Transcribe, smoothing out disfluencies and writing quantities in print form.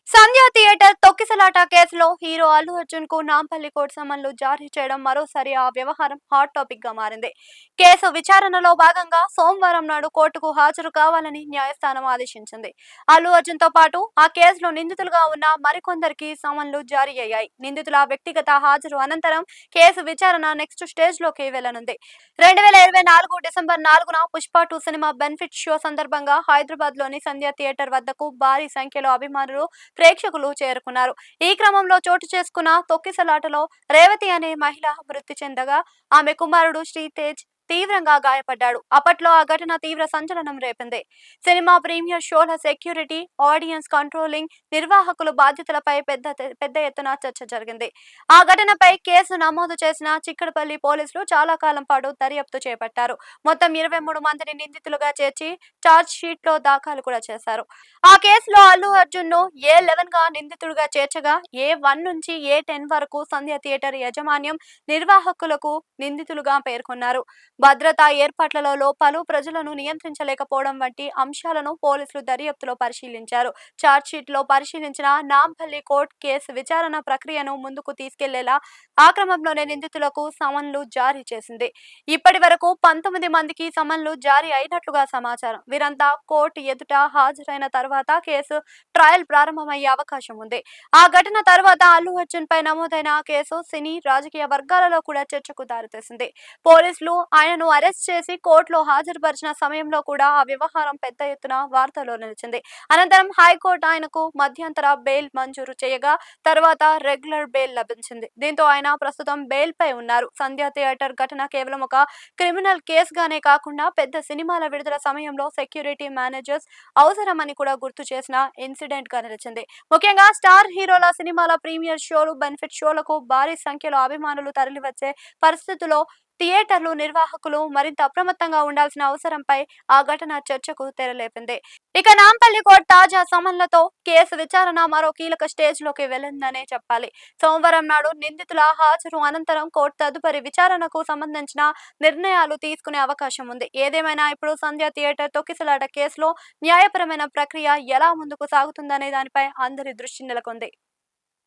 సంధ్య theatre తొక్కిసలాట కేసులో hero Allu Arjun కు నాంపల్లి కోర్టు సమన్లు జారీ చేయడం మరోసారి ఆ వ్యవహారం హాట్ టాపిక్ గా మారింది. కేసు విచారణలో భాగంగా సోమవారం నాడు కోర్టుకు హాజరు కావాలని న్యాయస్థానం ఆదేశించింది. అల్లు అర్జున్ తో పాటు ఆ కేసులో నిందితులుగా ఉన్న మరికొందరికి సమన్లు జారీ అయ్యాయి. నిందితుల వ్యక్తిగత హాజరు అనంతరం కేసు విచారణ నెక్స్ట్ స్టేజ్ లోకి వెళ్లనుంది. 2024 డిసెంబర్ 4న పుష్ప 2 సినిమా బెనిఫిట్ షో సందర్భంగా హైదరాబాద్ లోని సంధ్య థియేటర్ వద్దకు భారీ సంఖ్యలో అభిమానులు ప్రేక్షకులు చేరుకున్నారు. ఈ క్రమంలో చోటు చేసుకున్న తొక్కిసలాటలో రేవతి అనే మహిళ మృతి చెందగా ఆమె కుమారుడు శ్రీతేజ్ తీవ్రంగా గాయపడ్డాడు. అప్పట్లో ఆ ఘటన తీవ్ర సంచలనం రేపింది. సినిమా ప్రీమియర్ షోల సెక్యూరిటీ, ఆడియన్స్ కంట్రోలింగ్, నిర్వాహకుల బాధ్యతలపై పెద్ద ఎత్తున చర్చ జరిగింది. ఆ ఘటనపై కేసు నమోదు చేసిన చిక్కడపల్లి పోలీసులు చాలా కాలం పాటు దర్యాప్తు చేపట్టారు. మొత్తం 23 మందిని నిందితులుగా చేర్చి ఛార్జ్ షీట్ లో దాఖలు కూడా చేశారు. ఆ కేసులో అల్లు అర్జున్ ను A11 గా నిందితుడిగా చేర్చగా A1 నుంచి A10 వరకు సంధ్య థియేటర్ యాజమాన్యం, నిర్వాహకులకు నిందితులుగా పేర్కొన్నారు. భద్రతా ఏర్పాట్లలో లోపాలు, ప్రజలను నియంత్రించలేకపోవడం వంటి అంశాలను పోలీసులు దర్యాప్తులో పరిశీలించారు. ఛార్జ్ షీట్ లో పరిశీలించిన నాంపల్లి కోర్టు కేసు విచారణ ప్రక్రియను ముందుకు తీసుకెళ్లేలా ఆ క్రమంలోనే నిందితులకు సమన్లు జారీ చేసింది. ఇప్పటి వరకు 19 మందికి సమన్లు జారీ అయినట్లుగా సమాచారం. వీరంతా కోర్టు ఎదుట హాజరైన తర్వాత కేసు ట్రయల్ ప్రారంభమయ్యే అవకాశం ఉంది. ఆ ఘటన తర్వాత అల్లు అర్జున్ పై నమోదైన కేసు సినీ, రాజకీయ వర్గాలలో కూడా చర్చకు దారితీసింది. పోలీసులు ఆయనను అరెస్ట్ చేసి కోర్టులో హాజరుపరిచిన సమయంలో కూడా ఆ వ్యవహారం పెద్ద ఎత్తున వార్తల్లో నిలిచింది. అనంతరం హైకోర్టు ఆయనకు మధ్యంతర బెయిల్ మంజూరు చేయగా తర్వాత రెగ్యులర్ బెయిల్ లభించింది. దీంతో ఆయన ప్రస్తుతం బెయిల్ పై ఉన్నారు. సంధ్య థియేటర్ ఘటన కేవలం ఒక క్రిమినల్ కేసుగానే కాకుండా పెద్ద సినిమాల విడుదల సమయంలో సెక్యూరిటీ మేనేజర్స్ అవసరమని కూడా గుర్తు చేసిన ఇన్సిడెంట్ గా నిలిచింది. ముఖ్యంగా స్టార్ హీరోల సినిమాల ప్రీమియర్ షోలు, బెనిఫిట్ షోలకు భారీ సంఖ్యలో అభిమానులు తరలివచ్చే పరిస్థితుల్లో థియేటర్లు, నిర్వాహకులు మరింత అప్రమత్తంగా ఉండాల్సిన అవసరంపై ఆ ఘటన చర్చకు తెరలేపింది. ఇక నాంపల్లి కోర్టు తాజా సమన్లతో కేసు విచారణ మరో కీలక స్టేజ్ లోకి వెళ్లిందనే చెప్పాలి. సోమవారం నాడు నిందితుల హాజరు అనంతరం కోర్టు తదుపరి విచారణకు సంబంధించిన నిర్ణయాలు తీసుకునే అవకాశం ఉంది. ఏదేమైనా ఇప్పుడు సంధ్య థియేటర్ తొక్కిసలాట కేసులో న్యాయపరమైన ప్రక్రియ ఎలా ముందుకు సాగుతుందనే దానిపై అందరి దృష్టి నెలకొంది.